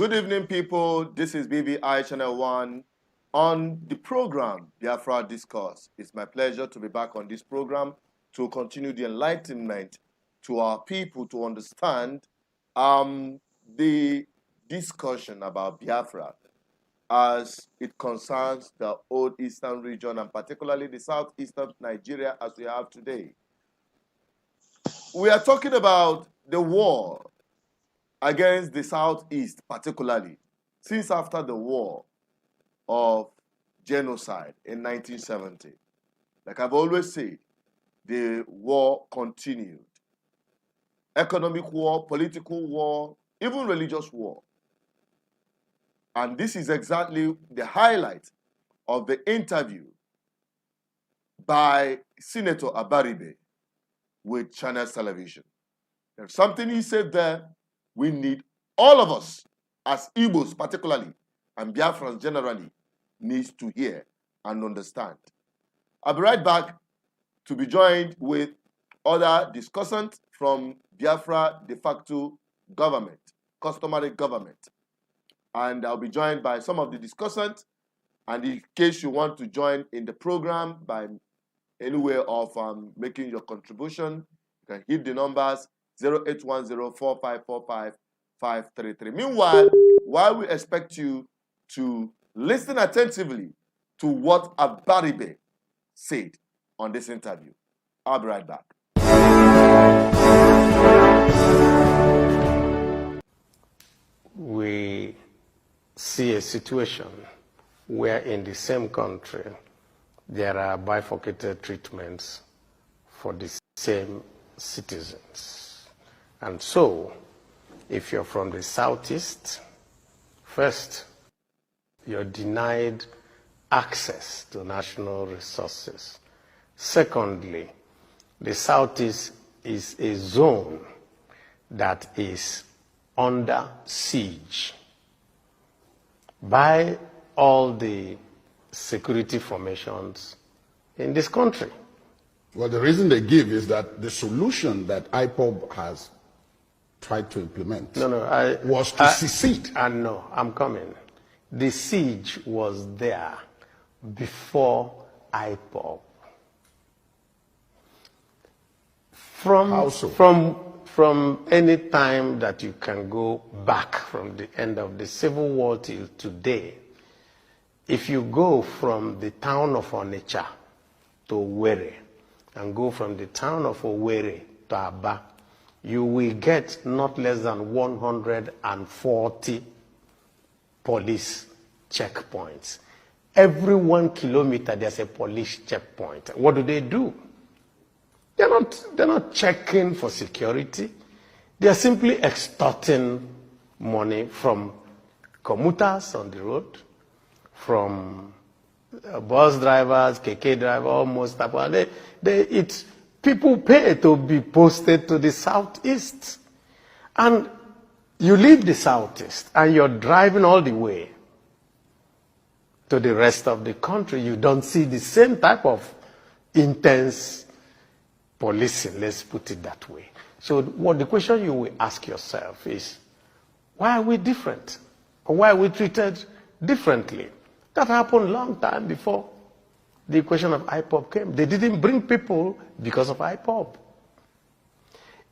Good evening, people. This is BVI Channel 1 on the program Biafra Discourse. It's my pleasure to be back on this program to continue the enlightenment to our people to understand the discussion about Biafra as it concerns the old eastern region and particularly the southeastern Nigeria as we have today. We are talking about the war against the southeast, particularly since after the war of genocide in 1970. Like I've always said, the war continued. Economic war, political war, even religious war. And this is exactly the highlight of the interview by Senator Abaribe with Channels Television. There's something he said there we need, all of us, as Igbos particularly, and Biafrans generally, needs to hear and understand. I'll be right back to be joined with other discussants from Biafra de facto government, customary government. And I'll be joined by some of the discussants. And in case you want to join in the program by any way of making your contribution, you can hit the numbers 0810-4545-533. Meanwhile, while we expect you to listen attentively to what Abaribe said on this interview, I'll be right back. We see a situation where in the same country there are bifurcated treatments for the same citizens. And so, if you're from the southeast, first, you're denied access to national resources. Secondly, the southeast is a zone that is under siege by all the security formations in this country. Well, the reason they give is that the solution that IPOB has tried to implement was to secede. And no, I'm coming. The siege was there before IPOB. How so? From any time that you can go back from the end of the Civil War till today, if you go from the town of Onitsha to Ware and go from the town of Ware to Aba, you will get not less than 140 police checkpoints. Every 1 kilometer, there's a police checkpoint. What do? They're not checking for security. They're simply extorting money from commuters on the road, from bus drivers, KK drivers, almost. People pay to be posted to the southeast. And you leave the southeast and you're driving all the way to the rest of the country. You don't see the same type of intense policing, let's put it that way. So the question you will ask yourself is, why are we different? Or why are we treated differently? That happened a long time before the question of IPOB came. They didn't bring people because of IPOB.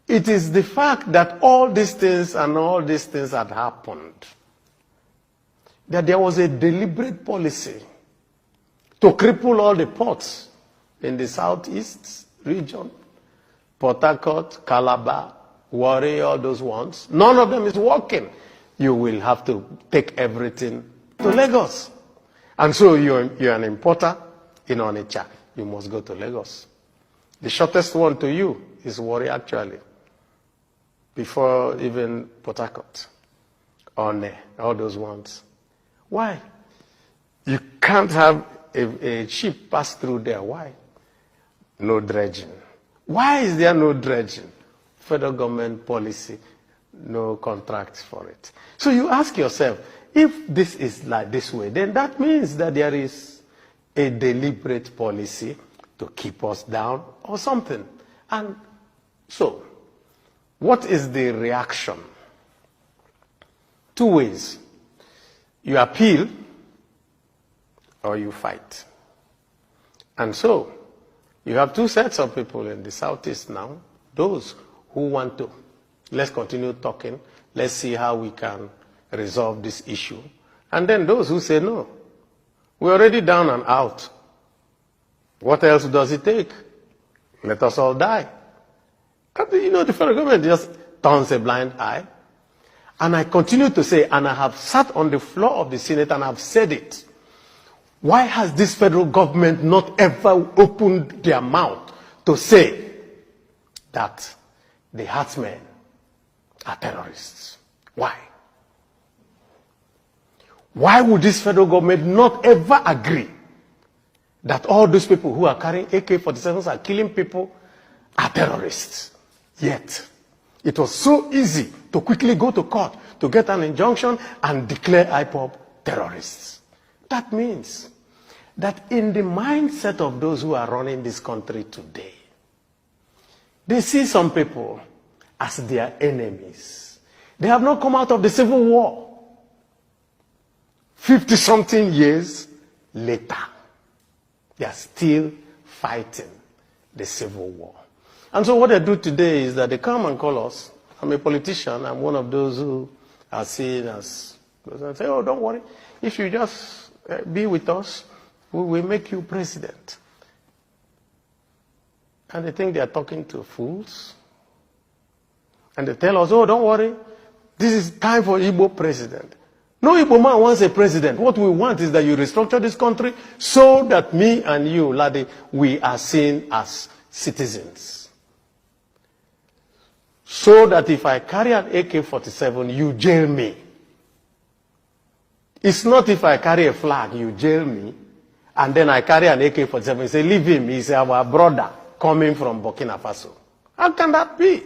It is the fact that all these things had happened, that there was a deliberate policy to cripple all the ports in the southeast region, Port Harcourt, Calabar, Ware, all those ones. None of them is working. You will have to take everything to Lagos. And so you're an importer in Onitsha. You must go to Lagos. The shortest one to you is Ware, actually, before even Port Harcourt, One, all those ones. Why? You can't have a ship pass through there. Why? No dredging. Why is there no dredging? Federal government policy, no contracts for it. So you ask yourself, if this is like this way, then that means that there is a deliberate policy to keep us down or something. And so, what is the reaction? Two ways. You appeal or you fight. And so, you have two sets of people in the Southeast now. Those who want to, let's continue talking, let's see how we can resolve this issue. And then those who say, no, we're already down and out. What else does it take? Let us all die. And, you know, the federal government just turns a blind eye. And I continue to say, and I have sat on the floor of the Senate and I've said it, why has this federal government not ever opened their mouth to say that the herdsmen are terrorists? Why? Why would this federal government not ever agree that all those people who are carrying AK-47s are killing people are terrorists? Yet, it was so easy to quickly go to court to get an injunction and declare IPOB terrorists. That means that in the mindset of those who are running this country today, they see some people as their enemies. They have not come out of the Civil War. 50-something years later, they are still fighting the Civil War. And so what they do today is that they come and call us. I'm a politician. I'm one of those who are seen as, and say, oh, don't worry. If you just be with us, we will make you president. And they think they are talking to fools. And they tell us, oh, don't worry. This is time for Igbo president. No Igbo man wants a president. What we want is that you restructure this country so that me and you, Ladi, we are seen as citizens. So that if I carry an AK-47, you jail me. It's not if I carry a flag, you jail me, and then I carry an AK-47, you say, leave him, he's our brother coming from Burkina Faso. How can that be?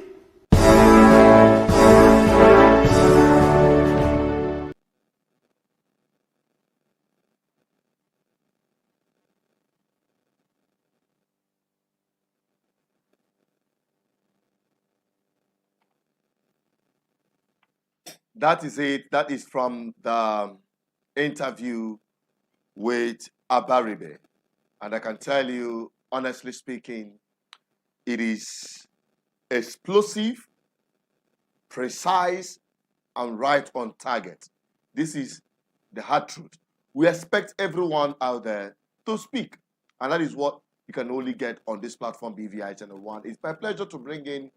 That is it. That is from the interview with Abaribe. And I can tell you, honestly speaking, it is explosive, precise, and right on target. This is the hard truth. We expect everyone out there to speak. And that is what you can only get on this platform, BVI Channel 1. It's my pleasure to bring in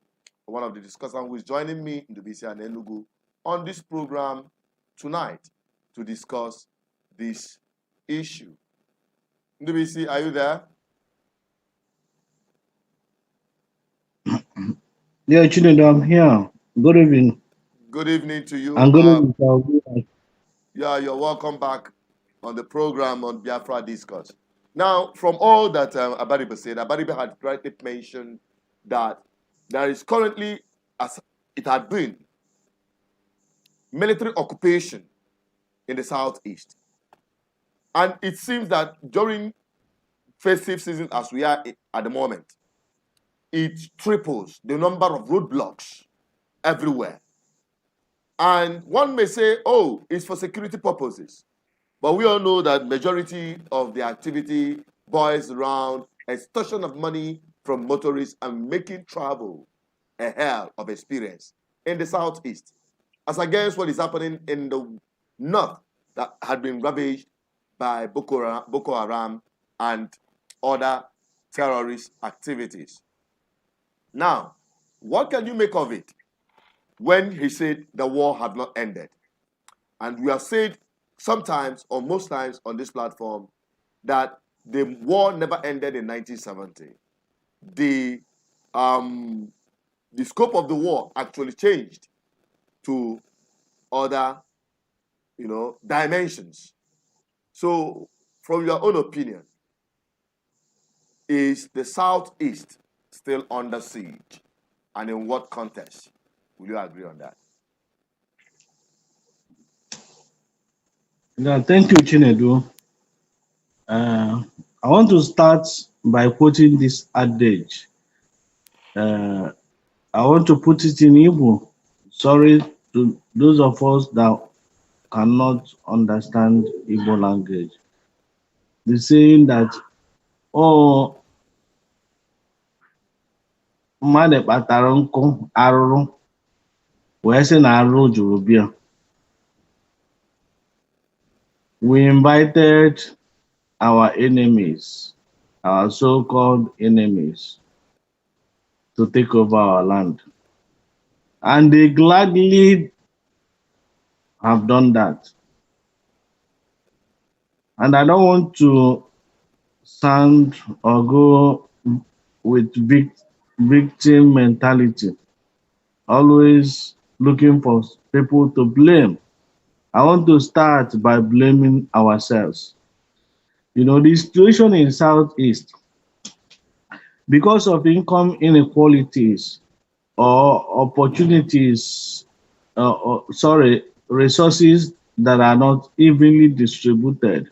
one of the discussants who is joining me in Ndubisi and Enugu on this program tonight to discuss this issue. Ndubisi, are you there? Yeah, Chinedu, I'm here. Good evening. Good evening to you. And good evening. Yeah, you're welcome back on the program on Biafra Discourse. Now, from all that Abaribe said, Abaribe had rightly mentioned that there is currently, as it had been, military occupation in the southeast. And it seems that during festive season as we are at the moment, it triples the number of roadblocks everywhere. And one may say, oh, it's for security purposes. But we all know that majority of the activity boils around extortion of money from motorists and making travel a hell of experience in the southeast, as against what is happening in the north that had been ravaged by Boko Haram and other terrorist activities. Now, what can you make of it when he said the war had not ended? And we have said sometimes or most times on this platform that the war never ended in 1970. The scope of the war actually changed to other, dimensions. So, from your own opinion, is the Southeast still under siege? And in what context? Will you agree on that? Yeah, thank you, Chinedu. I want to start by quoting this adage. I want to put it in Igbo. Sorry to those of us that cannot understand Igbo language. The saying that, oh, mmadụ kpatara nkụ arụrụ wee sị na arụrụ juru bịa. We invited our enemies, our so-called enemies, to take over our land. And they gladly have done that. And I don't want to sound or go with victim mentality, always looking for people to blame. I want to start by blaming ourselves. You know, the situation in Southeast, because of income inequalities or opportunities, resources that are not evenly distributed,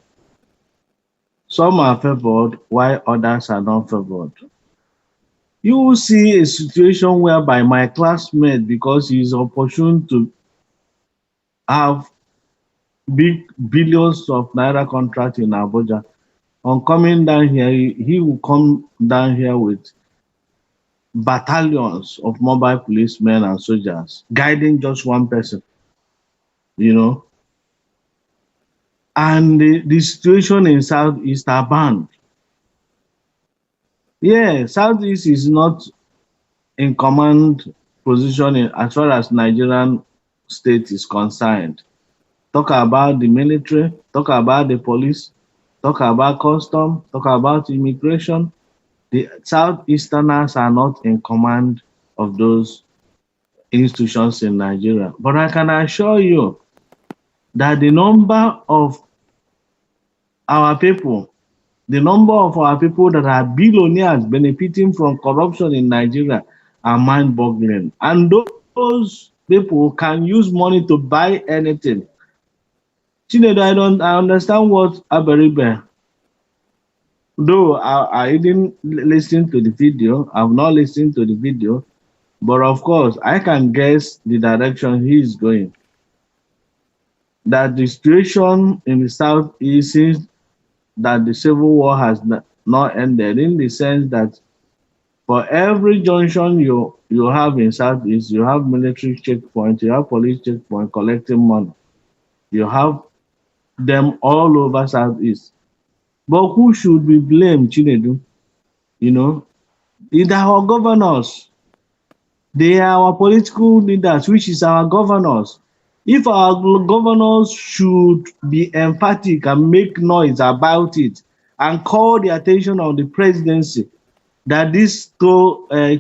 some are favored while others are not favored. You will see a situation whereby my classmate, because he is opportune to have big billions of naira contract in Abuja, on coming down here, he will come down here with battalions of mobile policemen and soldiers guiding just one person, you know. And the situation in Southeast are banned. Yeah, Southeast is not in command position as far as Nigerian state is concerned. Talk about the military, talk about the police, talk about custom, talk about immigration. The Southeasterners are not in command of those institutions in Nigeria. But I can assure you that the number of our people that are billionaires benefiting from corruption in Nigeria are mind-boggling. And those people can use money to buy anything. Chinedu, I understand what Abaribe, though I didn't listen to the video, I've not listened to the video, but of course, I can guess the direction he is going. That the situation in the Southeast is that the civil war has not ended, in the sense that for every junction you have in Southeast, you have military checkpoint, you have police checkpoint collecting money. You have them all over Southeast. But who should be blamed, Chinedu? You know, either our governors, they are our political leaders, which is our governors. If our governors should be emphatic and make noise about it and call the attention of the presidency that this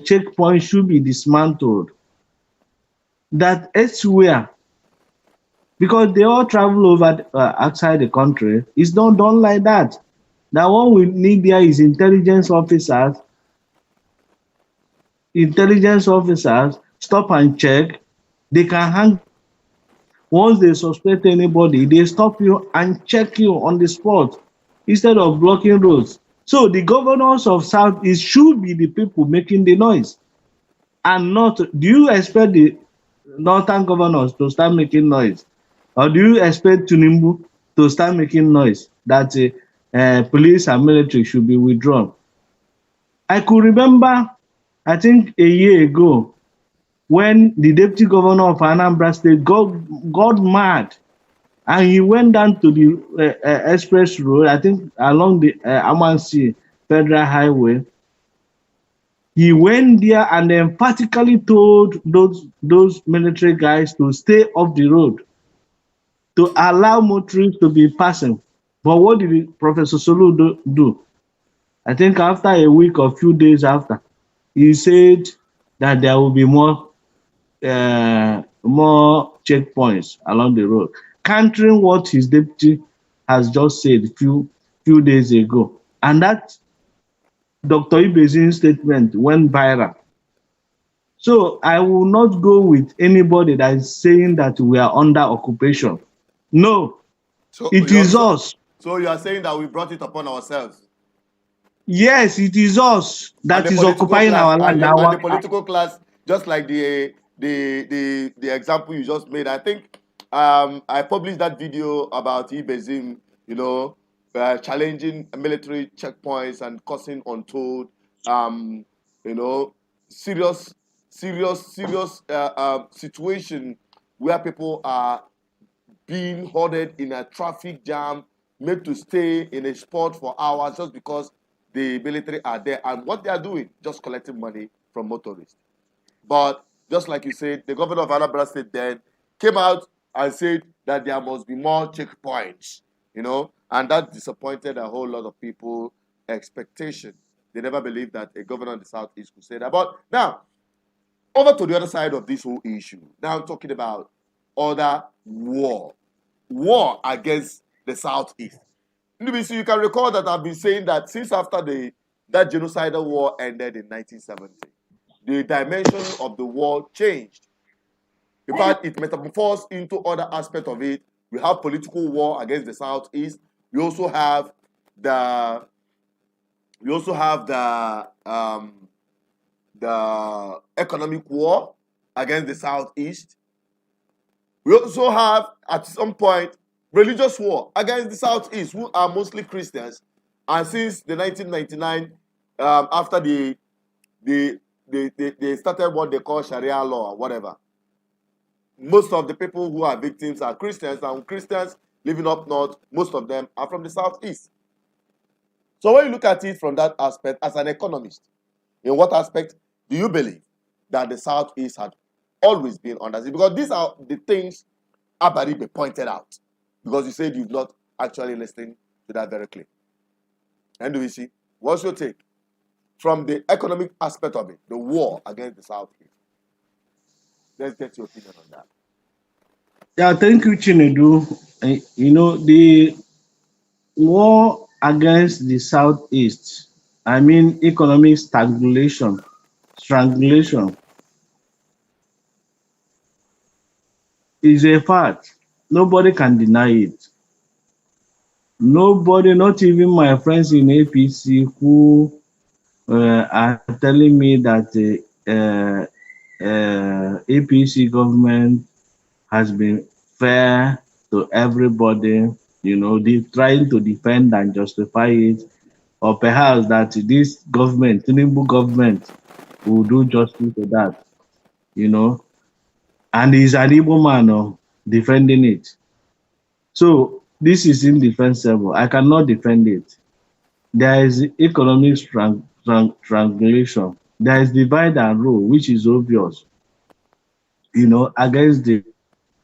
checkpoint should be dismantled, that elsewhere, because they all travel over outside the country, it's not done like that. Now what we need there is intelligence officers, stop and check. They can hang. Once they suspect anybody, they stop you and check you on the spot instead of blocking roads. So the governors of Southeast should be the people making the noise, and not. Do you expect the northern governors to start making noise, or do you expect Tinubu to start making noise that police and military should be withdrawn? I could remember, I think a year ago, when the deputy governor of Anambra State got mad, and he went down to the express road, I think along the Amansi Federal Highway. He went there and emphatically told those military guys to stay off the road, to allow motorists to be passing. But what did Professor Solu do? I think after a week or few days after, he said that there will be more checkpoints along the road, countering what his deputy has just said a few days ago. And that Dr. Ibezin's statement went viral. So I will not go with anybody that is saying that we are under occupation. No, so it is us. So you are saying that we brought it upon ourselves? Yes, it is us that is occupying our land. And the political class, just like the example you just made, I think I published that video about Ibezim, challenging military checkpoints and causing untold, serious situation where people are being hoarded in a traffic jam, made to stay in a spot for hours just because the military are there. And what they are doing, just collecting money from motorists. But just like you said, the governor of Anambra State then came out and said that there must be more checkpoints, and that disappointed a whole lot of people expectation. They never believed that a governor in the Southeast could say that. But now, over to the other side of this whole issue. Now I'm talking about other war against the Southeast. NBC, you can recall that I've been saying that since after that genocidal war ended in 1970, the dimension of the war changed. In fact, it metamorphosed into other aspects of it. We have political war against the Southeast. We also have the economic war against the Southeast. We also have, at some point, religious war against the Southeast, who are mostly Christians. And since the 1999, after they started what they call Sharia law or whatever, most of the people who are victims are Christians, and Christians living up north, most of them are from the Southeast. So when you look at it from that aspect, as an economist, in what aspect do you believe that the Southeast had always been under siege? Because these are the things Abaribe pointed out. Because you said you've not actually listened to that very clearly. And do we see? What's your take from the economic aspect of it, the war against the Southeast? Let's get your opinion on that. Yeah, thank you, Chinedu. The war against the Southeast, economic strangulation, is a fact. Nobody can deny it. Nobody, not even my friends in APC, who are telling me that APC government has been fair to everybody, trying to defend and justify it, or perhaps that this government, Tinubu government, will do justice to that, and he's an Igbo man defending it. So this is indefensible. I cannot defend it. There is economic strangulation. There is divide and rule, which is obvious, against the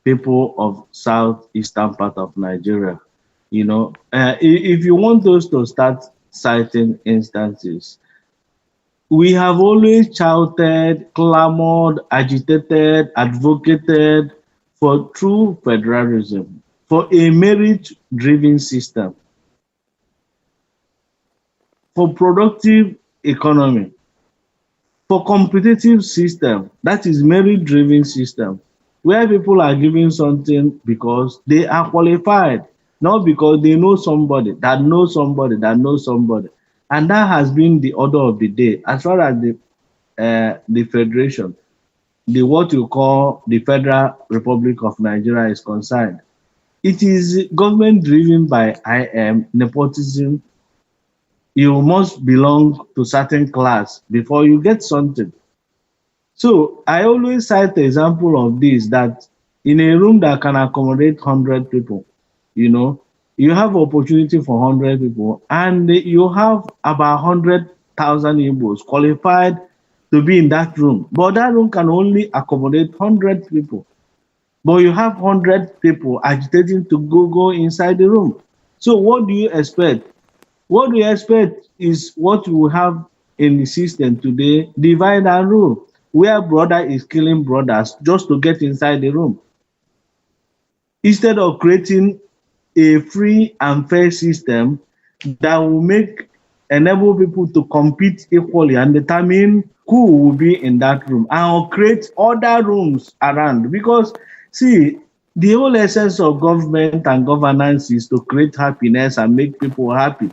people of southeastern part of Nigeria. If you want us to start citing instances, we have always shouted, clamored, agitated, advocated for true federalism, for a merit-driven system, for productive economy, for competitive system, that is merit-driven system, where people are given something because they are qualified, not because they know somebody that knows somebody that knows somebody. And that has been the order of the day as far as the federation, what you call the Federal Republic of Nigeria is concerned. It is government driven by nepotism. You must belong to certain class before you get something. So I always cite the example of this, that in a room that can accommodate 100 people, you have opportunity for 100 people, and you have about 100,000 Igbos qualified to be in that room. But that room can only accommodate 100 people. But you have 100 people agitating to go inside the room. So what do you expect? What do you expect is what we have in the system today, divide and rule, where brother is killing brothers just to get inside the room. Instead of creating a free and fair system that will enable people to compete equally and determine who will be in that room, and create other rooms around. Because see, the whole essence of government and governance is to create happiness and make people happy.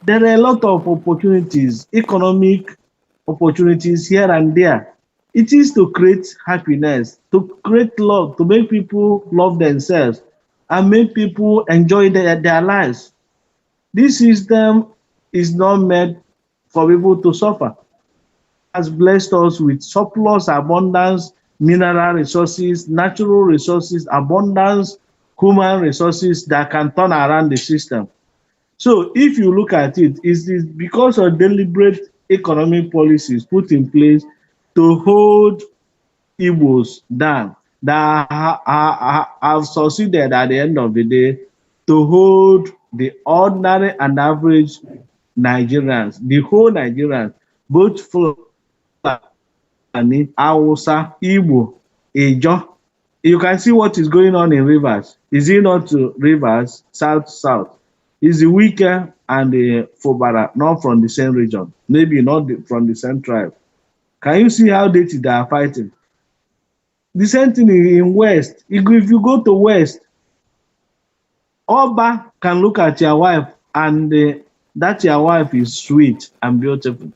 There are a lot of opportunities, economic opportunities here and there. It is to create happiness, to create love, to make people love themselves and make people enjoy their lives. This system is not meant for people to suffer. Has blessed us with surplus, abundance, mineral resources, natural resources, abundance, human resources that can turn around the system. So if you look at it, it is because of deliberate economic policies put in place to hold Igbos down that have succeeded at the end of the day to hold the ordinary and average Nigerians, the whole Nigerians, both Fulani, Hausa, Igbo, Ijaw. You can see what is going on in Rivers. Is it not to Rivers, south? Is the Wike and the Fubara not from the same region? Maybe not from the same tribe. Can you see how dirty they are fighting? The same thing in West. If you go to West, Oba can look at your wife and that your wife is sweet and beautiful.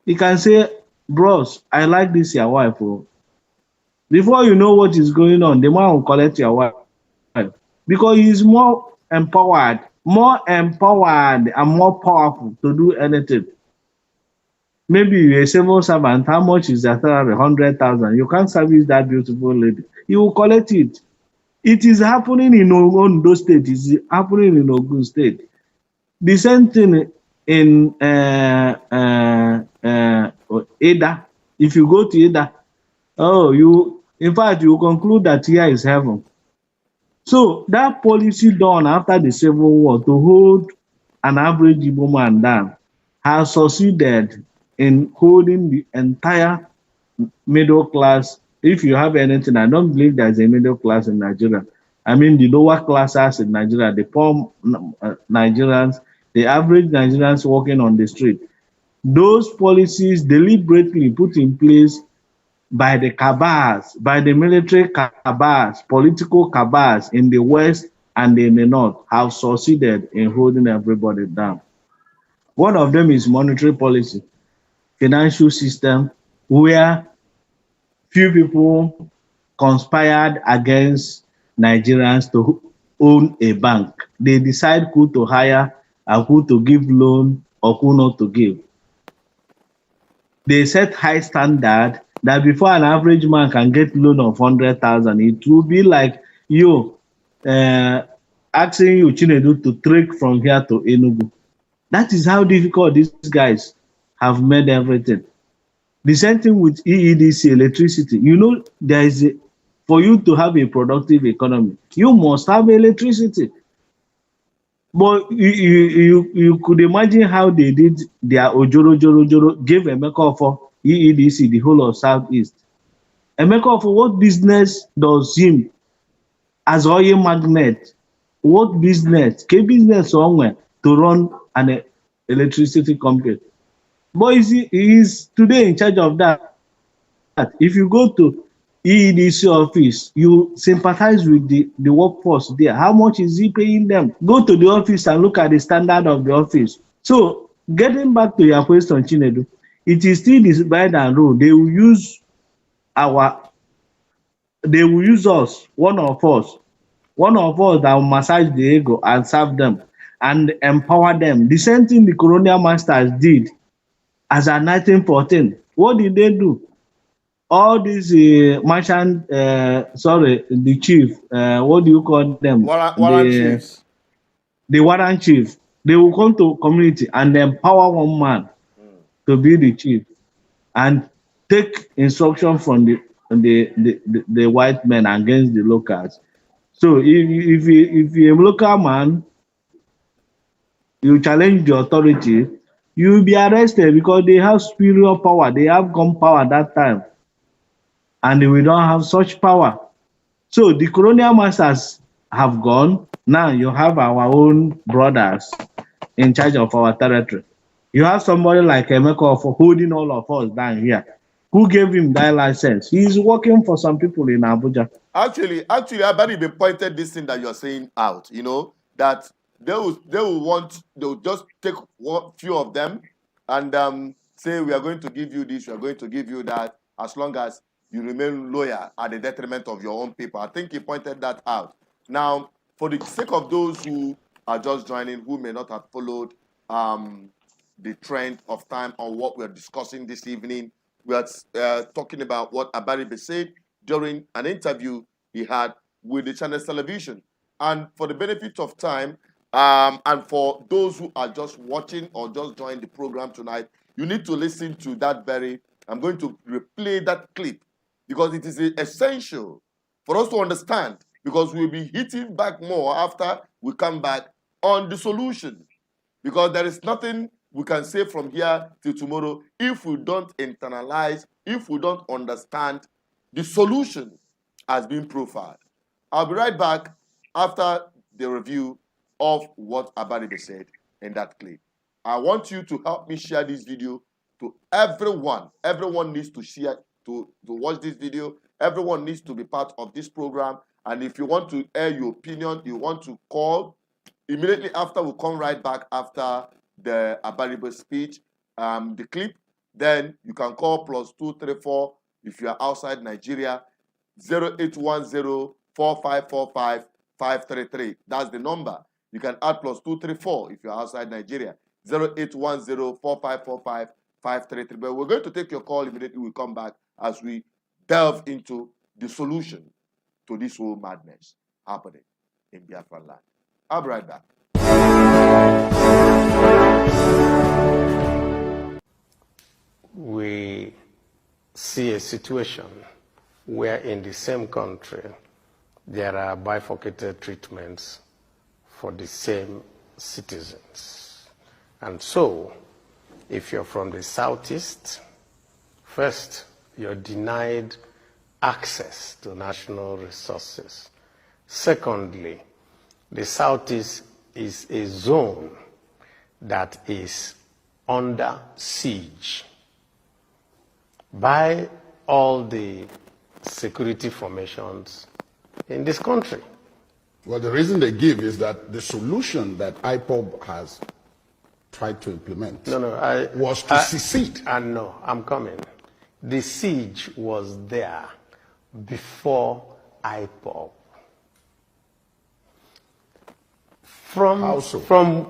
He can say, bros, I like this your wife. Oh. Before you know what is going on, the man will collect your wife. Because he is more empowered and more powerful to do anything. Maybe you're a civil servant, how much is that salary? 100,000. You can't service that beautiful lady. You will collect it. It is happening in Ondo State. It's happening in Ogun State. The same thing in Ada. If you go to Ada, in fact, you conclude that here is heaven. So that policy done after the Civil War to hold an average Igbo man down has succeeded in holding the entire middle class. If you have anything, I don't believe there's a middle class in Nigeria. I mean, the lower classes in Nigeria, the poor Nigerians, the average Nigerians walking on the street. Those policies deliberately put in place by the cabals, by the military cabals, political cabals in the West and in the North have succeeded in holding everybody down. One of them is monetary policy, financial system, where few people conspired against Nigerians to own a bank. They decide who to hire and who to give loan or who not to give. They set high standard that before an average man can get loan of 100,000, it will be like you asking you, Chinedu, to trek from here to Enugu. That is how difficult these guys have made everything. The same thing with EEDC, electricity. You know, there is for you to have a productive economy, you must have electricity. But you could imagine how they did their Ojoro, gave Emeka for EEDC, the whole of Southeast. Emeka, for what business does him as oil magnet? What business? K business somewhere to run an electricity company. But he is today in charge of that. If you go to EEDC office, you sympathize with the workforce there. How much is he paying them? Go to the office and look at the standard of the office. So, getting back to your question, Chinedu, it is still this divide and rule. They will use us, one of us that will massage the ego and serve them and empower them. The same thing the colonial masters did as at 1914. What did they do? All these merchant, the chief, what do you call them? Warrant chiefs. The warrant chief. They will come to community and empower one man to be the chief and take instruction from the white men against the locals. So if you're a local man, you challenge the authority, you will be arrested because they have superior power. They have gun power at that time. And we don't have such power. So the colonial masters have gone. Now you have our own brothers in charge of our territory. You have somebody like Emeka for holding all of us down here. Who gave him that license? He's working for some people in Abuja. Actually, Abaribe pointed this thing that you're saying out, you know, that they'll just take few of them and say, we are going to give you this, we are going to give you that. as long as you remain loyal at the detriment of your own people. I think he pointed that out. Now, for the sake of those who are just joining, who may not have followed the trend of time on what we're discussing this evening, we are talking about what Abaribe said during an interview he had with the Channels Television. And for the benefit of time, and for those who are just watching or just joined the program tonight, you need to listen to that I'm going to replay that clip because it is essential for us to understand, because we'll be hitting back more after we come back on the solution. Because there is nothing we can say from here till tomorrow if we don't internalize, if we don't understand the solution as being profiled. I'll be right back after the review of what Abaribe said in that clip. I want you to help me share this video to everyone. Everyone needs to share, to watch this video. Everyone needs to be part of this program. And if you want to air your opinion, you want to call, immediately after we come right back after the Abaribe speech, the clip, then you can call +234 if you are outside Nigeria, 0810-4545-533. That's the number. You can add +234 if you're outside Nigeria, 0810-4545-533. But we're going to take your call immediately we come back as we delve into the solution to this whole madness happening in Biafra land. I'll be right back. We see a situation where in the same country there are bifurcated treatments for the same citizens. And so, if you're from the southeast, first, you're denied access to national resources. Secondly, the southeast is a zone that is under siege by all the security formations in this country. Well, the reason they give is that the solution that IPOB has tried to implement was to secede. And no, I'm coming. The siege was there before IPOB. How so? From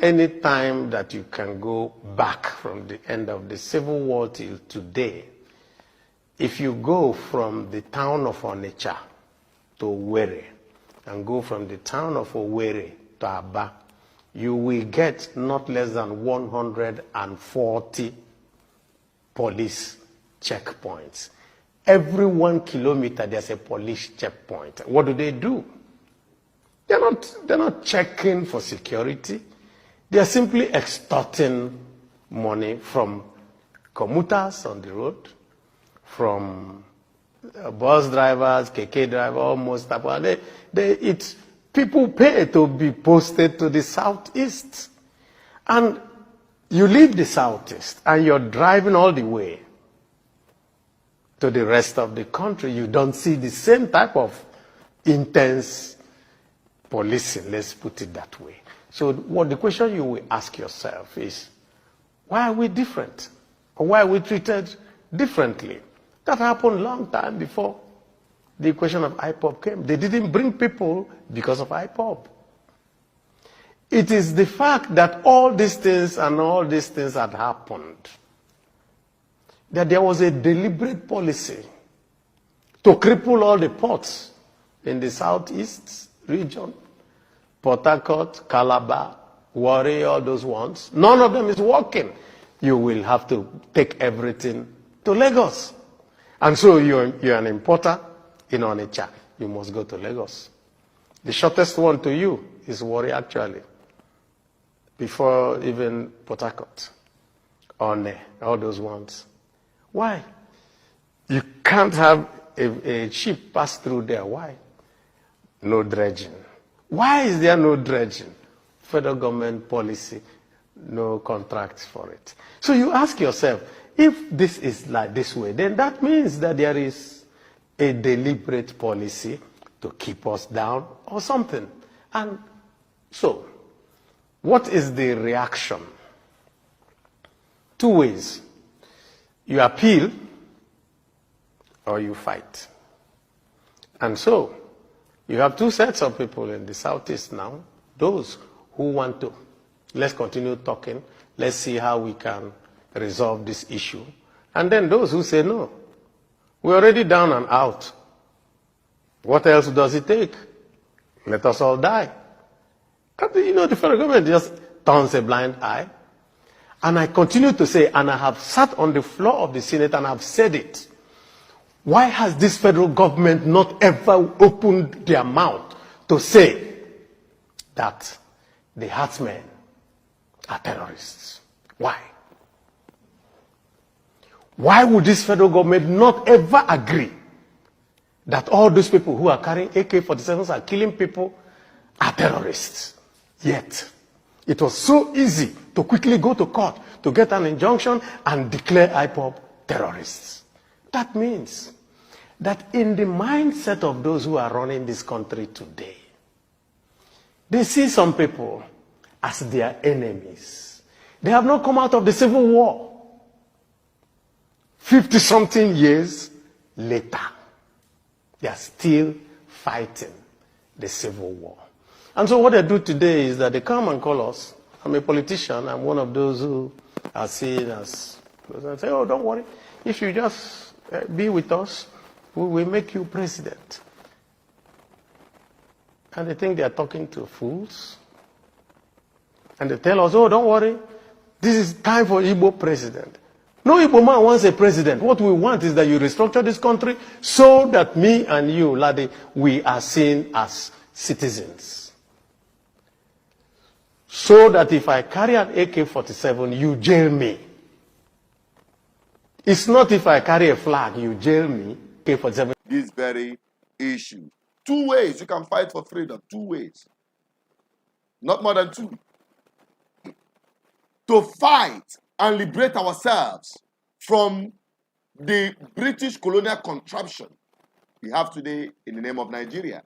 any time that you can go back from the end of the Civil War till today, if you go from the town of Onitsha to Ware and go from the town of Ware to Aba, you will get not less than 140 police checkpoints. Every 1 kilometer, there's a police checkpoint. What do? They're not checking for security. They're simply extorting money from commuters on the road, from bus drivers, KK drivers, almost. People pay to be posted to the southeast. And you leave the southeast and you're driving all the way to the rest of the country. You don't see the same type of intense policing, let's put it that way. So the question you will ask yourself is, why are we different? Or why are we treated differently? That happened a long time before the question of IPOB came. They didn't bring people because of IPOB. It is the fact that all these things had happened, that there was a deliberate policy to cripple all the ports in the southeast region, Port Harcourt, Calabar, Ware, all those ones. None of them is working. You will have to take everything to Lagos. And so you're an importer in Onitsha. You must go to Lagos. The shortest one to you is Ware, actually, before even Port Harcourt, One, all those ones. Why? You can't have a ship pass through there. Why? No dredging. Why is there no dredging? Federal government policy, no contracts for it. So you ask yourself, if this is like this way, then that means that there is a deliberate policy to keep us down or something. And so, what is the reaction? Two ways. You appeal or you fight. And so, you have two sets of people in the Southeast now. Those who want to, let's continue talking, let's see how we can resolve this issue. And then those who say, no, we're already down and out. What else does it take? Let us all die. And, you know, the federal government just turns a blind eye. And I continue to say, and I have sat on the floor of the Senate and I've said it, why has this federal government not ever opened their mouth to say that the herdsmen are terrorists? Why? Why would this federal government not ever agree that all those people who are carrying AK-47s are killing people are terrorists? Yet, it was so easy to quickly go to court to get an injunction and declare IPOB terrorists. That means that in the mindset of those who are running this country today, they see some people as their enemies. They have not come out of the Civil War. 50-something years later, they are still fighting the Civil War. And so what they do today is that they come and call us. I'm a politician. I'm one of those who are seen as, and say, oh, don't worry. If you just be with us, we will make you president. And they think they are talking to fools. And they tell us, oh, don't worry. This is time for Igbo president. No Igbo man wants a president. What we want is that you restructure this country so that me and you, Ladi, we are seen as citizens. So that if I carry an AK-47, you jail me. It's not if I carry a flag, you jail me. AK-47. This very issue. Two ways you can fight for freedom. Two ways. Not more than two. To fight and liberate ourselves from the British colonial contraption we have today in the name of Nigeria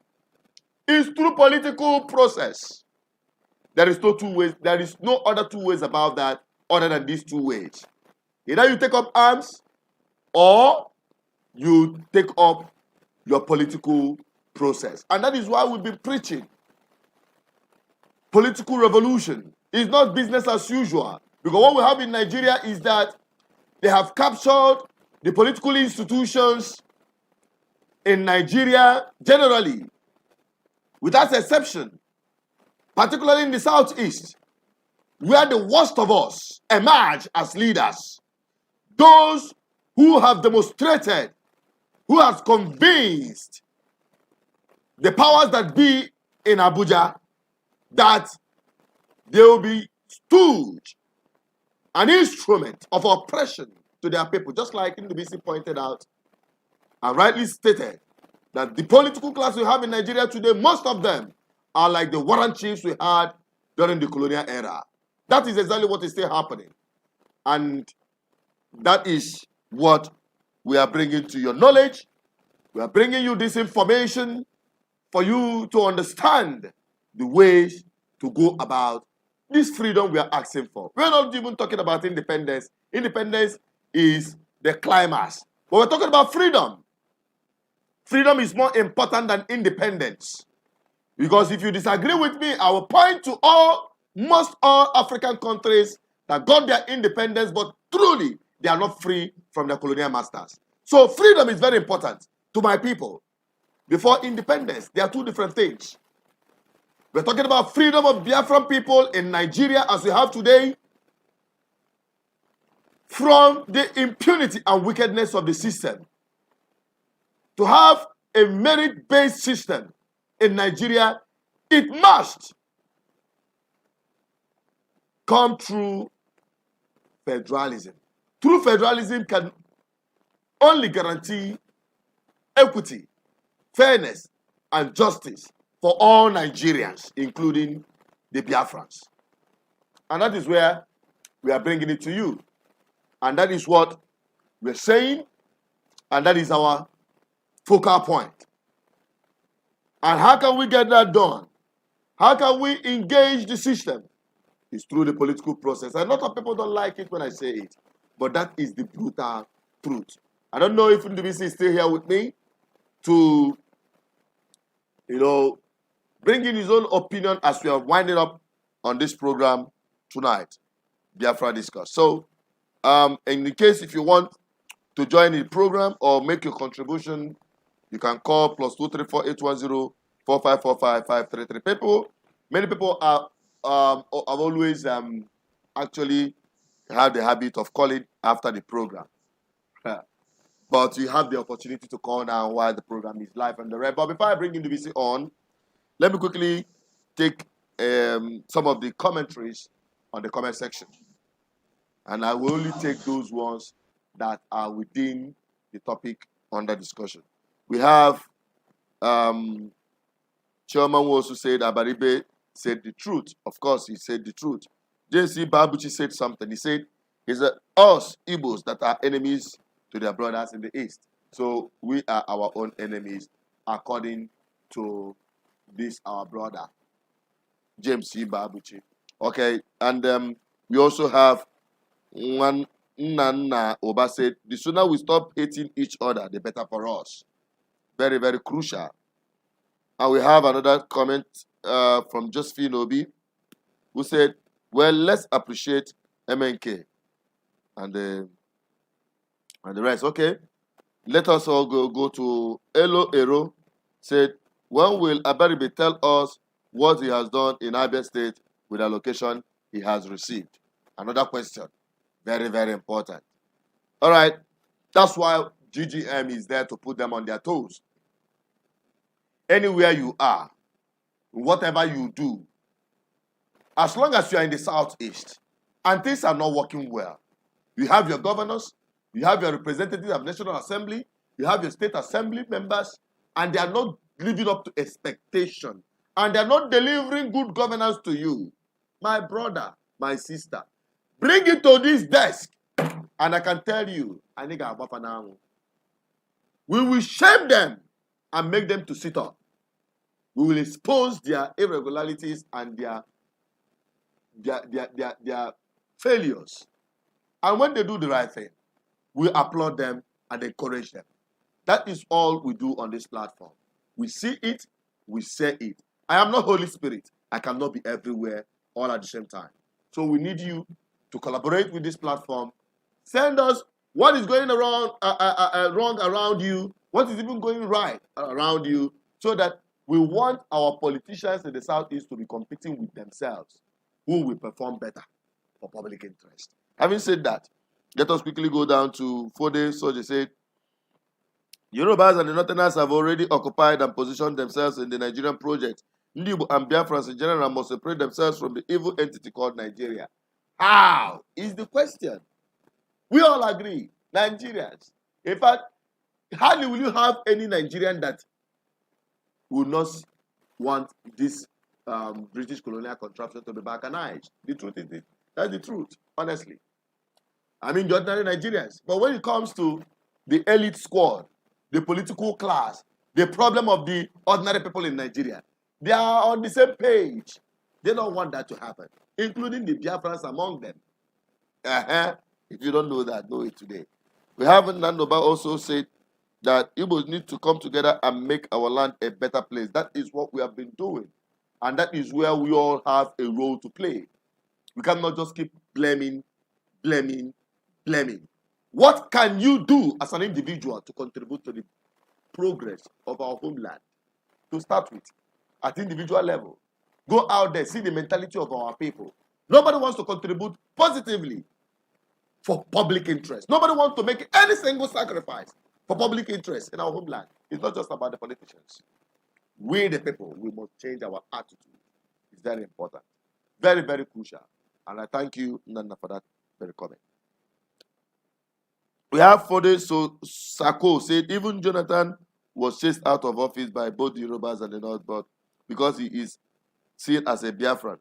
is through political process. There is no two ways. There is no other two ways about that other than these two ways. Either you take up arms or you take up your political process. And that is why we've been preaching political revolution. It's not business as usual. Because what we have in Nigeria is that they have captured the political institutions in Nigeria generally, without exception, particularly in the Southeast, where the worst of us emerge as leaders. Those who have demonstrated, who have convinced the powers that be in Abuja that they will be stooge, an instrument of oppression to their people, just like NDBC pointed out and rightly stated that the political class we have in Nigeria today, most of them are like the warrant chiefs we had during the colonial era. That is exactly what is still happening. And that is what we are bringing to your knowledge. We are bringing you this information for you to understand the ways to go about this freedom we are asking for. We're not even talking about independence. Independence is the climax. But we're talking about freedom. Freedom is more important than independence. Because if you disagree with me, I will point to most all African countries that got their independence, but truly they are not free from their colonial masters. So freedom is very important to my people. Before independence, they are two different things. We're talking about freedom of Biafran people in Nigeria as we have today from the impunity and wickedness of the system. To have a merit-based system in Nigeria, it must come through federalism. True federalism can only guarantee equity, fairness, and justice for all Nigerians, including the Biafrans. And that is where we are bringing it to you. And that is what we're saying, and that is our focal point. And how can we get that done? How can we engage the system? It's through the political process. A lot of people don't like it when I say it, but that is the brutal truth. I don't know if NDBC is still here with me to, bring in his own opinion as we are winding up on this program tonight, Biafra Discourse. So, in the case if you want to join the program or make your contribution, you can call +234-810-4545-533. Many people have always actually have the habit of calling after the program. But you have the opportunity to call now while the program is live on the red. But before I bring NDBC on, let me quickly take some of the commentaries on the comment section. And I will only take those ones that are within the topic under discussion. We have Chairman who also said Abaribe said the truth. Of course, he said the truth. JC Babuchi said something. He said, it's us Igbos that are enemies to their brothers in the East. So we are our own enemies according to this, our brother, James C. Babuchi. Okay, and we also have one Nana Oba said, the sooner we stop hating each other, the better for us. Very, very crucial. And we have another comment from Josephine Obi, who said, well, let's appreciate MNK and the rest. Okay, let us all go to Elo Ero, said, when will Abaribe tell us what he has done in Abia State with allocation he has received? Another question. Very, very important. All right. That's why GGM is there to put them on their toes. Anywhere you are, whatever you do, as long as you are in the Southeast and things are not working well, you have your governors, you have your representatives of National Assembly, you have your state assembly members, and they are not living up to expectation, and they are not delivering good governance to you. My brother, my sister, bring it to this desk, and I can tell you, we will shame them and make them to sit up. We will expose their irregularities and their failures. And when they do the right thing, we applaud them and encourage them. That is all we do on this platform. We see it, we say it. I am not Holy Spirit. I cannot be everywhere all at the same time. So we need you to collaborate with this platform. Send us what is going wrong around you, what is even going right around you, so that we want our politicians in the Southeast to be competing with themselves, who will perform better for public interest. Having said that, let us quickly go down to 4 days. So they said, Yorubas and the Northerners have already occupied and positioned themselves in the Nigerian project. Igbo and Biafrans in general must separate themselves from the evil entity called Nigeria. How is the question? We all agree, Nigerians. In fact, hardly will you have any Nigerian that will not want this British colonial contraption to be balkanized. The truth is this. That's the truth, honestly. I mean, the ordinary Nigerians. But when it comes to the elite squad, the political class, the problem of the ordinary people in Nigeria, they are on the same page. They don't want that to happen, including the Biafrans among them. If you don't know that, know it today. We have Nandoba also said that Igbos need to come together and make our land a better place. That is what we have been doing. And that is where we all have a role to play. We cannot just keep blaming. What can you do as an individual to contribute to the progress of our homeland? To start with, at individual level. Go out there, see the mentality of our people. Nobody wants to contribute positively for public interest. Nobody wants to make any single sacrifice for public interest in our homeland. It's not just about the politicians. We, the people, we must change our attitude. It's very important. Very, very crucial. And I thank you, Nana, for that very comment. We have Fode Sako said, even Jonathan was chased out of office by both the Yorubas and the North, but because he is seen as a Biafran.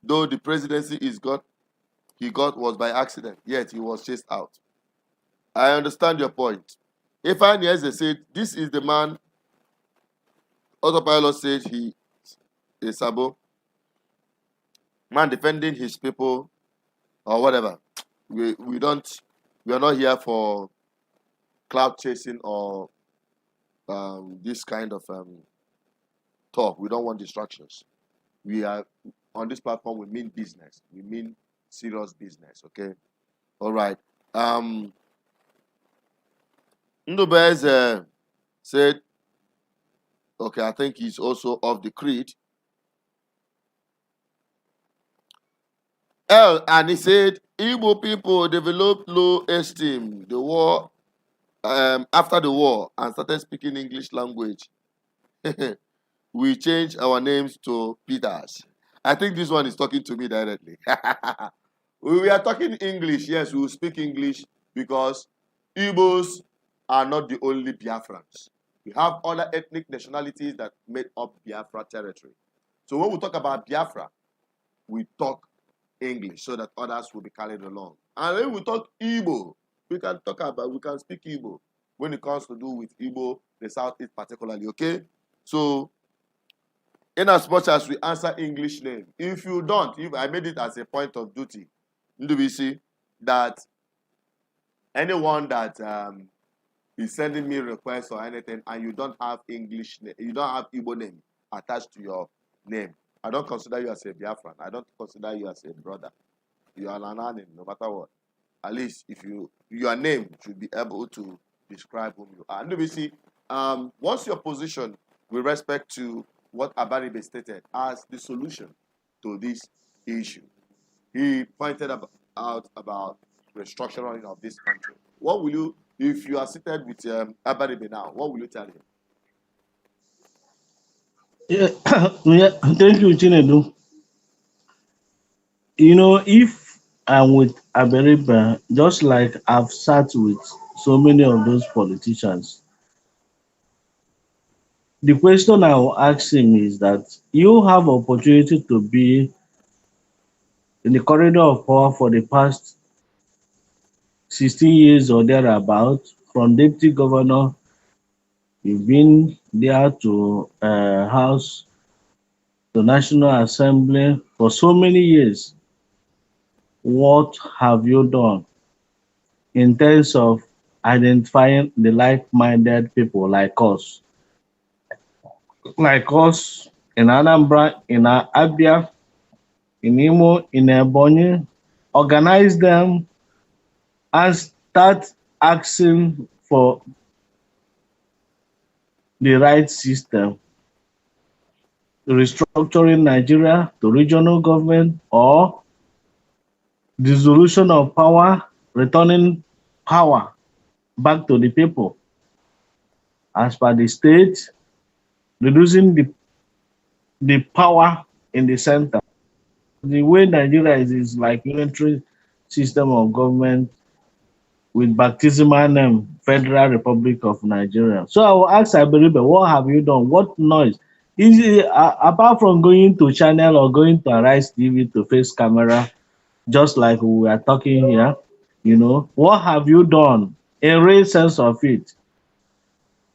Though the presidency he got was by accident, yet he was chased out. I understand your point. If Anyeze said, this is the man, Autopilot said he is Sabo, man defending his people or whatever. We don't We are not here for cloud chasing or this kind of talk. We don't want distractions. We are on this platform. We mean business. We mean serious business. Okay. All right. Ndubez said, okay, I think he's also of the creed. And he said, Igbo people developed low esteem the war after the war and started speaking English language. We changed our names to Peters. I think this one is talking to me directly. We are talking English. Yes, we will speak English because Igbos are not the only Biafrans. We have other ethnic nationalities that made up Biafra territory. So when we talk about Biafra, we talk English so that others will be carried along. And when we talk Igbo, we can speak Igbo when it comes to do with Igbo, the Southeast particularly, okay? So, in as much as we answer English name, if you don't, if I made it as a point of duty, NDBC, that anyone that is sending me requests or anything, and you don't have English name, you don't have Igbo name attached to your name, I don't consider you as a Biafran. I don't consider you as a brother. You are an anim, no matter what. At least if your name should be able to describe whom you are. NDBC, what's your position with respect to what Abaribe stated as the solution to this issue? He pointed out about restructuring of this country. What will you, if you are seated with Abaribe now, what will you tell him? Yeah, yeah, thank you, Chinedu. You know, if I'm with Abaribe, just like I've sat with so many of those politicians, the question I will ask him is that you have opportunity to be in the corridor of power for the past 16 years or thereabout, from deputy governor, you've been there to House, the National Assembly for so many years. What have you done in terms of identifying the like-minded people like us in Anambra, in Abia, in Imo, in Ebonyi, organize them and start asking for the right system, restructuring Nigeria to regional government or dissolution of power, returning power back to the people as per the state, reducing the power in the center. The way Nigeria is like unitary system of government with baptismal name, Federal Republic of Nigeria. So I will ask Abaribe, what have you done? What noise? Is it, apart from going to channel or going to Arise TV to face camera, just like we are talking here, you know, what have you done? A real sense of it.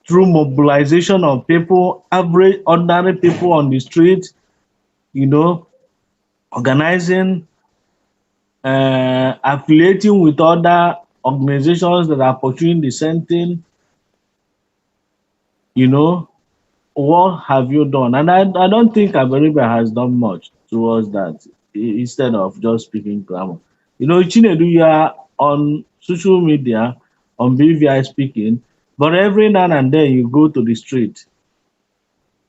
Through mobilization of people, average ordinary people on the street, you know, organizing, affiliating with other organizations that are pursuing the same thing, you know, what have you done? And I don't think Abaribe has done much towards that, instead of just speaking grammar. You know, Chinedu, you are on social media, on BVI speaking, but every now and then you go to the street.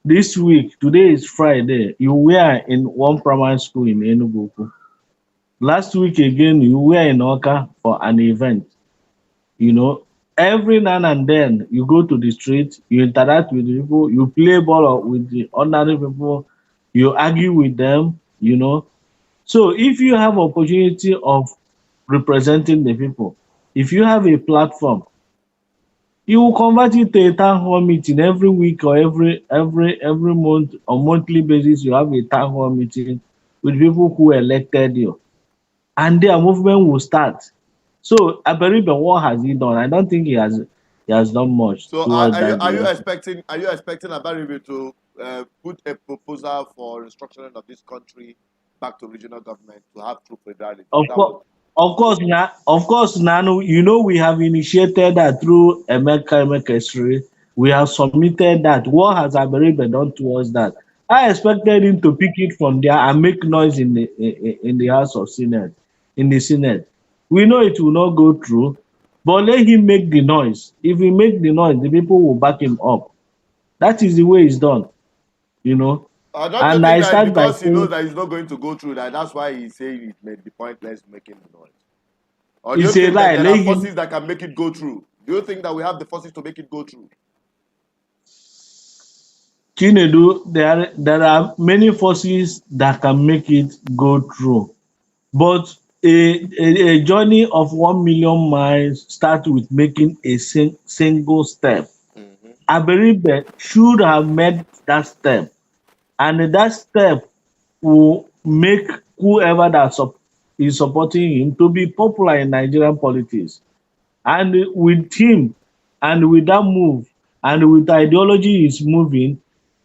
This week, today is Friday, you were in one primary school in Enugu. Last week again, you were in Oka for an event. You know, every now and then you go to the street, you interact with the people, you play ball with the ordinary people, you argue with them, you know. So if you have opportunity of representing the people, if you have a platform, you will convert it to a town hall meeting every week or every month or monthly basis. You have a town hall meeting with people who elected you, and their movement will start. So Abaribe, what has he done? I don't think he has done much. So are you expecting Abaribe to put a proposal for restructuring of this country back to regional government to have true federalism? Of course, Of course, Nano, you know, we have initiated that through Emeka History. We have submitted that. What has Abaribe done towards that? I expected him to pick it from there and make noise in the House of Senate, in the Senate. We know it will not go through, but let him make the noise. If he make the noise, the people will back him up. That is the way it's done, you know. Don't you And think I that start by because he knows saying, that he's not going to go through that, that's why he's saying it may be pointless making the noise? Or do you it's a think lie. that there Let are him. forces that can make it go through? Do you think that we have the forces to make it go through? Chinedu, there are many forces that can make it go through, but a journey of 1 million miles starts with making a single step. Mm-hmm. Abaribe should have made that step, and that step will make whoever is supporting him to be popular in Nigerian politics. And with him, and with that move, and with the ideology he's moving,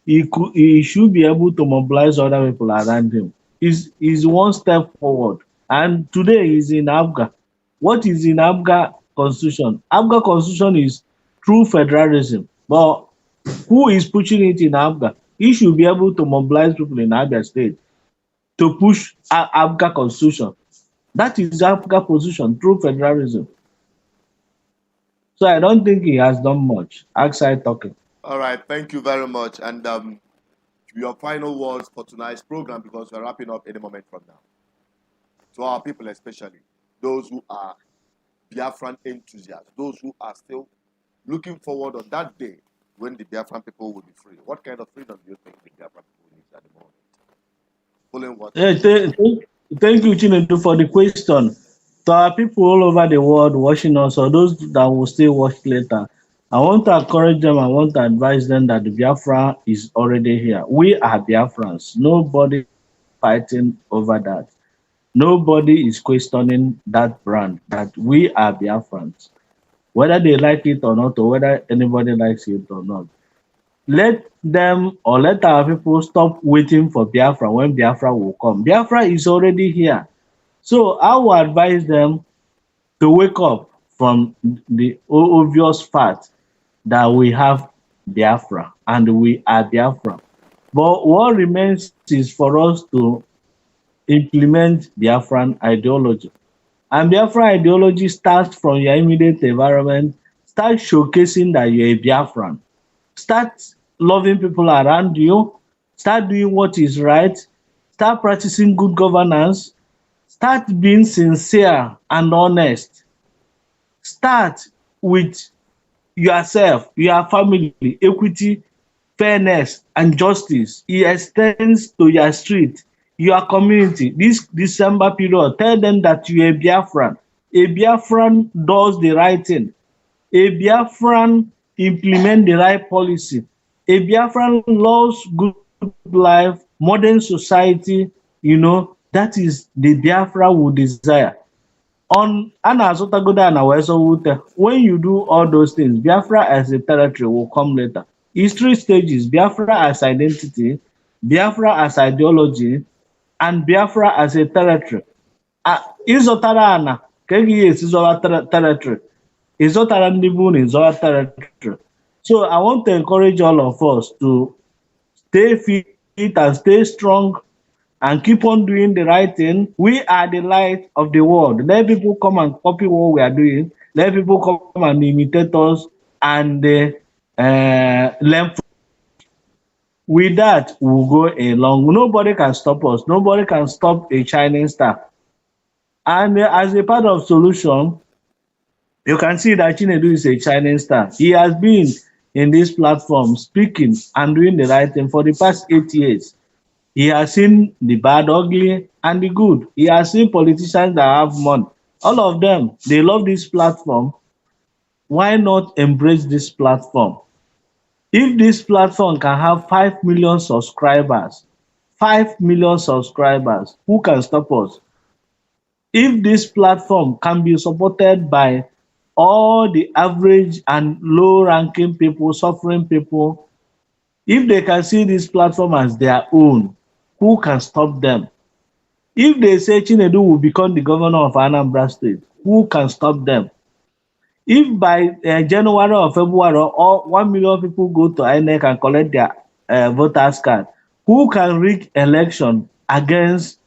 he should be able to mobilize other people around him. He's one step forward. And today he's in Abga. What is in Abga constitution? Abga constitution is true federalism. But who is pushing it in Abga? He should be able to mobilize people in Abia State to push Abga constitution. That is Abga position, true federalism. So I don't think he has done much outside talking. All right, thank you very much. And your final words for tonight's program, because we're wrapping up any moment from now. To our people, especially those who are Biafran enthusiasts, those who are still looking forward on that day when the Biafran people will be free. What kind of freedom do you think the Biafran people need at the moment? Following what? Thank you, Chinedu, for the question. To our people all over the world watching us, or those that will still watch later, I want to encourage them, I want to advise them that the Biafra is already here. We are Biafrans. Nobody fighting over that. Nobody is questioning that brand, that we are Biafrans. Whether they like it or not, or whether anybody likes it or not. Let them, or let our people stop waiting for Biafra when Biafra will come. Biafra is already here. So I will advise them to wake up from the obvious fact that we have Biafra and we are Biafra. But what remains is for us to implement Biafran ideology. And Biafran ideology starts from your immediate environment. Start showcasing that you're a Biafran. Start loving people around you. Start doing what is right. Start practicing good governance. Start being sincere and honest. Start with yourself, your family, equity, fairness, and justice. It extends to your street, your community. This December period, tell them that you're a Biafran. A Biafran does the right thing. A Biafran implement the right policy. A Biafran loves good life, modern society, you know, that is the Biafra we desire. When you do all those things, Biafra as a territory will come later. History stages, Biafra as identity, Biafra as ideology, and Biafra as a territory. Ịzọtara ana ka e ga-esi zọwa territory. Ịzọtara ndị bụ na ịzọwa territory. So I want to encourage all of us to stay fit and stay strong and keep on doing the right thing. We are the light of the world. Let people come and copy what we are doing. Let people come and imitate us and learn. With that, we'll go along. Nobody can stop us. Nobody can stop a shining star. And as a part of solution, you can see that Chinedu is a shining star. He has been in this platform speaking and doing the right thing for the past 8 years. He has seen the bad, ugly, and the good. He has seen politicians that have money. All of them, they love this platform. Why not embrace this platform? If this platform can have 5 million subscribers, 5 million subscribers, who can stop us? If this platform can be supported by all the average and low-ranking people, suffering people, if they can see this platform as their own, who can stop them? If they say Chinedu will become the governor of Anambra State, who can stop them? If by January or February, all 1 million people go to INEC and collect their voters card, who can rig election against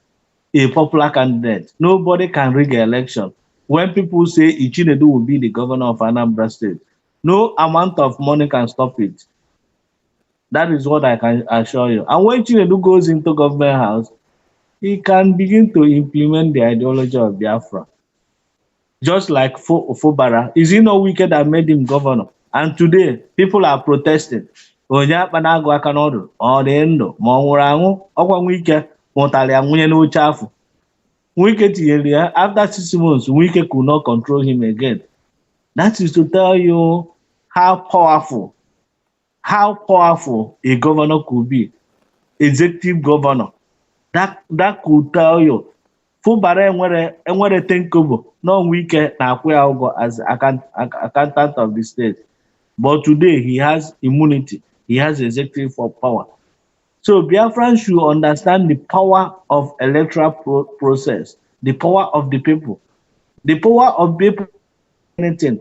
a popular candidate? Nobody can rig an election. When people say Ichinedu will be the governor of Anambra State, no amount of money can stop it. That is what I can assure you. And when Chinedu goes into government house, he can begin to implement the ideology of Biafra. Just like Fubara. Is he not wicked that made him governor? And today, people are protesting. Onye akpana agụ aka n'ọdụ, ọ dị ndụ ma ọ nwụrụ anwụ, ọkwa Nwike nwụtara ya nwunye n'oche afọ. Nwike tinyere ya, after 6 months, Nwike could not control him again. That is to tell you how powerful a governor could be, executive governor. That could tell you. Fubara enwere tenkobo, no Nwike na-akwụ ya ụgwọ as accountant of the state. But today he has immunity. He has executive power. So Biafrans should understand the power of electoral process, the power of the people. The power of people, anything.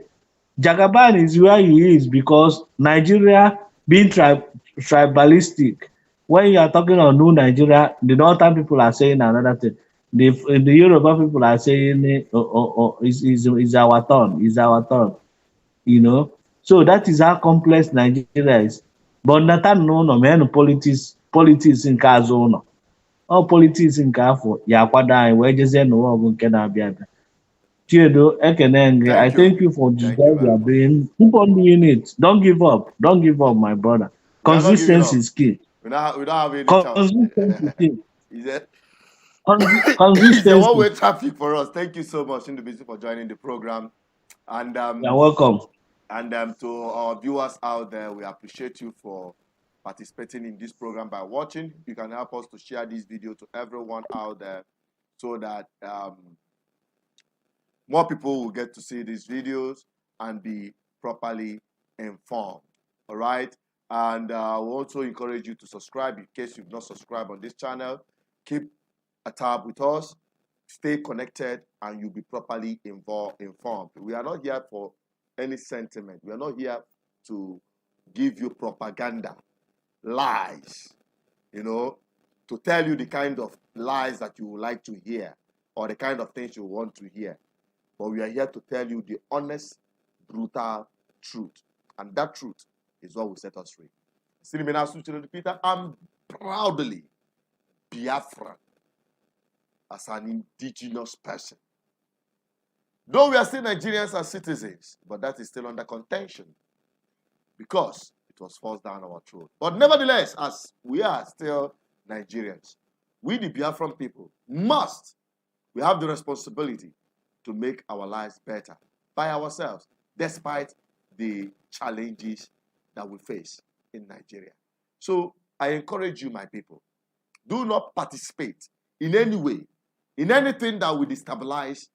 Jagaban is where he is because Nigeria being tribalistic. When you are talking on New Nigeria, the northern people are saying another thing. The Yoruba people are saying, it's our turn, you know. So that is how complex Nigeria is. But Nathan no man politics in Kazono. All politics in Kafo, Yakwada, wages and no can be. Chiedo, I thank you for this guy you are being. Keep on doing it. Don't give up. Don't give up, my brother. Consistency is key. We don't have any Consistency is key. Is it? Consistency. It's a one-way traffic for us. Thank you so much, Indubisi, for joining the program. And you're welcome. And to our viewers out there, we appreciate you for participating in this program by watching. You can help us to share this video to everyone out there so that more people will get to see these videos and be properly informed. All right. And we also encourage you to subscribe in case you've not subscribed on this channel. Keep a tab with us, stay connected, and you'll be properly informed. We are not here for any sentiment. We are not here to give you propaganda, lies, to tell you the kind of lies that you would like to hear or the kind of things you want to hear. But we are here to tell you the honest, brutal truth. And that truth is what will set us free. Peter, I'm proudly Biafran as an indigenous person. Though we are still Nigerians as citizens, but that is still under contention because it was forced down our throat. But nevertheless, as we are still Nigerians, we the Biafran people we have the responsibility to make our lives better by ourselves, despite the challenges that we face in Nigeria. So I encourage you, my people, do not participate in any way, in anything that will destabilize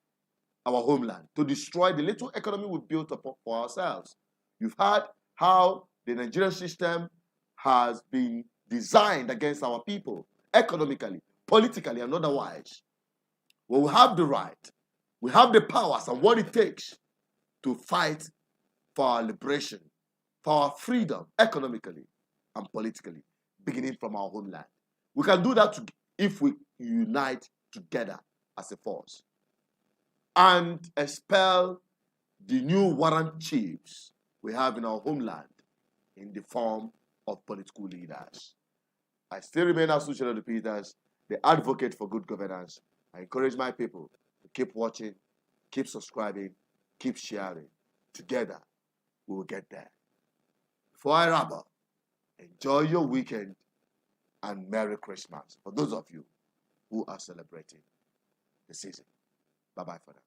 our homeland, to destroy the little economy we built up for ourselves. You've heard how the Nigerian system has been designed against our people, economically, politically, and otherwise. Well, we have the right, we have the powers and what it takes to fight for our liberation, for our freedom, economically and politically, beginning from our homeland. We can do that if we unite together as a force and expel the new warrant chiefs we have in our homeland in the form of political leaders. I still remain Associate Peters, the advocate for good governance. I encourage my people to keep watching, keep subscribing, keep sharing. Together, we will get there. Before I wrap up, enjoy your weekend and Merry Christmas for those of you who are celebrating the season. Bye-bye for now.